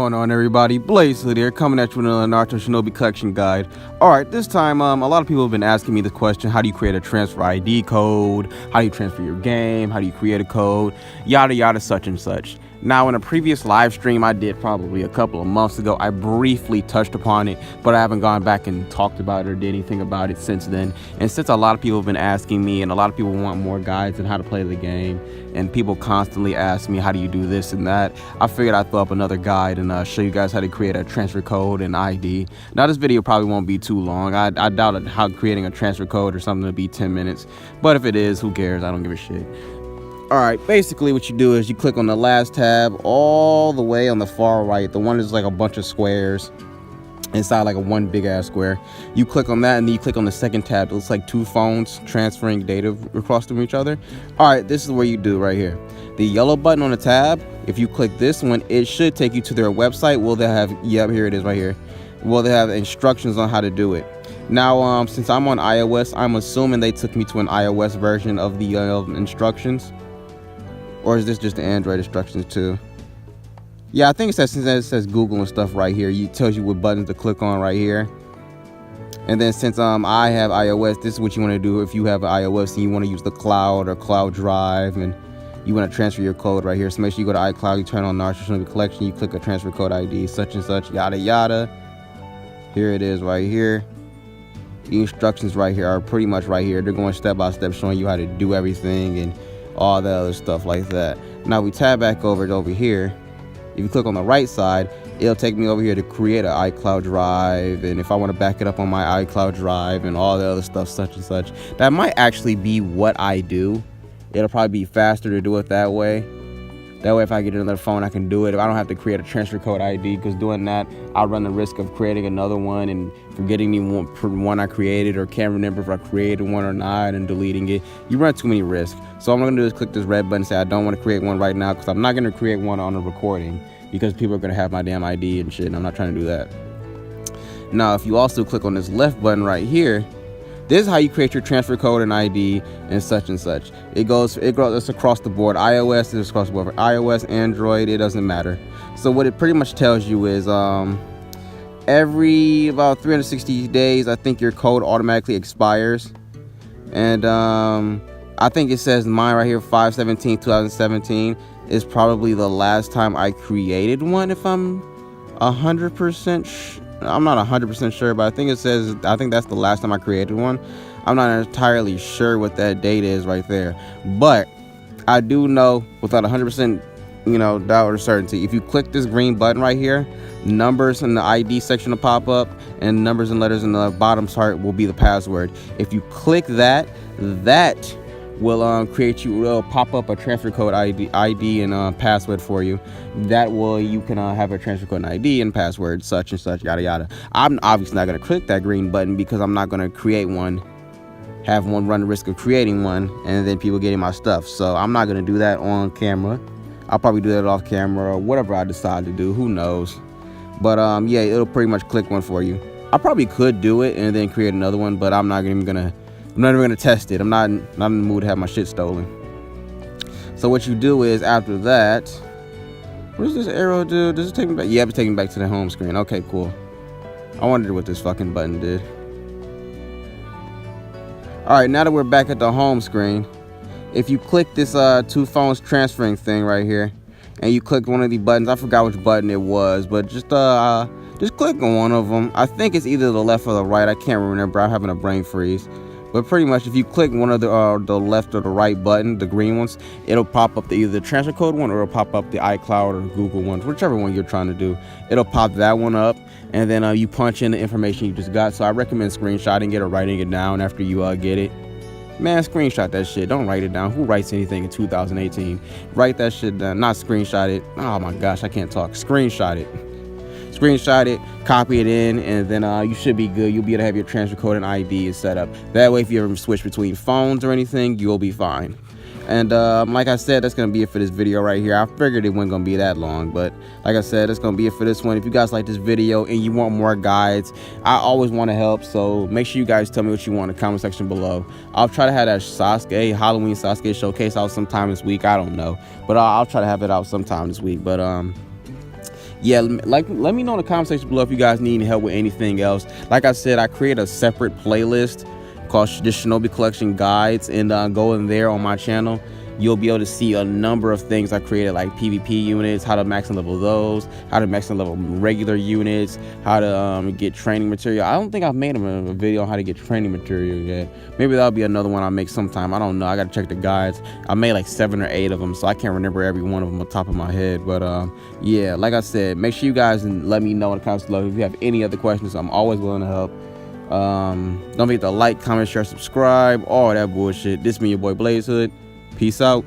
going on, everybody? BlazeHood here, coming at you with another Naruto Shinobi collection guide. Alright, this time, a lot of people have been asking me the question, how do you create a transfer ID code? How do you transfer your game? How do you create a code? Yada yada, such and such. Now, in a previous live stream I did probably a couple of months ago, I briefly touched upon it, but I haven't gone back and talked about it or did anything about it since then. And since a lot of people have been asking me, and a lot of people want more guides on how to play the game, and people constantly ask me, how do you do this and that, I figured I'd throw up another guide and show you guys how to create a transfer code and ID. Now, this video probably won't be too long. I doubt how creating a transfer code or something to be 10 minutes, but if it is, who cares? I don't give a shit. Alright, basically what you do is you click on the last tab all the way on the far right, the one that's like a bunch of squares inside like a one big ass square. You click on that and then you click on the second tab. It looks like two phones transferring data across from each other. Alright, this is where you do right here. The yellow button on the tab, if you click this one, it should take you to their website. Well, they have, yep, here it is right here. Well, they have instructions on how to do it. Now, since I'm on iOS, I'm assuming they took me to an iOS version of the instructions. Or is this just the Android instructions too? Yeah, I think it says Google and stuff right here. It tells you what buttons to click on right here. And then since I have iOS, this is what you want to do if you have iOS and you want to use the cloud or cloud drive and you want to transfer your code right here. So make sure you go to iCloud, you turn on Naruto Shinobi collection, you click a transfer code ID, such and such, yada yada. Here it is right here. The instructions right here are pretty much right here. They're going step by step, showing you how to do everything and all that other stuff like that. Now we tab back over here. If you click on the right side, it'll take me over here to create an iCloud drive, and if I want to back it up on my iCloud drive and all the other stuff such and such, that might actually be what I do. It'll probably be faster to do it that way. That way if I get another phone, I can do it. If I don't have to create a transfer code ID, because doing that, I'll run the risk of creating another one and forgetting the one I created, or can't remember if I created one or not, and deleting it. You run too many risks. So what I'm going to do is click this red button and say I don't want to create one right now, because I'm not going to create one on a recording, because people are going to have my damn ID and shit, and I'm not trying to do that. Now, if you also click on this left button right here, this is how you create your transfer code and ID and such and such. It goes across the board. iOS is across the board. For iOS, Android, it doesn't matter. So what it pretty much tells you is every about 360 days, I think your code automatically expires. And I think it says mine right here, 5/17/2017 is probably the last time I created one, if I'm 100% I'm not 100% sure, but I think that's the last time I created one. I'm not entirely sure what that date is right there, but I do know without 100% doubt or certainty, if you click this green button right here, numbers in the ID section will pop up, and numbers and letters in the bottom part will be the password. If you click that will will pop up a transfer code ID and password for you. That will, you can have a transfer code and ID and password, such and such, yada yada. I'm obviously not going to click that green button because I'm not going to create one, have one run the risk of creating one and then people getting my stuff. So I'm not going to do that on camera. I'll probably do that off camera or whatever I decide to do, who knows. But yeah, it'll pretty much click one for you. I probably could do it and then create another one, but I'm not even gonna test it. I'm not in the mood to have my shit stolen. So what you do is, after that, what does this arrow do? Does it take me back? Yeah, it's taking me back to the home screen. Okay, cool. I wondered what this fucking button did. Alright, now that we're back at the home screen, if you click this two phones transferring thing right here, and you click one of the buttons, I forgot which button it was, but just click on one of them. I think it's either the left or the right. I can't remember. I'm having a brain freeze. But pretty much, if you click one of the left or the right button, the green ones, it'll pop up either the transfer code one, or it'll pop up the iCloud or Google one, whichever one you're trying to do. It'll pop that one up, and then you punch in the information you just got. So I recommend screenshotting it or writing it down after you get it. Man, screenshot that shit. Don't write it down. Who writes anything in 2018? Write that shit down, not screenshot it. Oh my gosh, I can't talk. Screenshot it. Screenshot it, copy it in, and then you should be good. You'll be able to have your transfer code and ID set up. That way, if you ever switch between phones or anything, you'll be fine. And like I said, that's gonna be it for this video right here. I figured it wasn't gonna be that long, but like I said, that's gonna be it for this one. If you guys like this video and you want more guides, I always want to help, so make sure you guys tell me what you want in the comment section below. I'll try to have that Halloween Sasuke showcase out sometime this week. I don't know, but I'll try to have it out sometime this week. But yeah, like let me know in the comment section below if you guys need any help with anything else. Like I said, I create a separate playlist called the Shinobi Collection Guides, and go in there on my channel. You'll be able to see a number of things I created, like PvP units, how to max and level those, how to max and level regular units, how to get training material. I don't think I've made a video on how to get training material yet. Maybe that'll be another one I'll make sometime. I don't know. I gotta check the guides. I made like 7 or 8 of them, so I can't remember every one of them on top of my head. But yeah, like I said, make sure you guys let me know in the comments below if you have any other questions. I'm always willing to help. Don't forget to like, comment, share, subscribe, all that bullshit. This me, your boy BlazeHood. Peace out.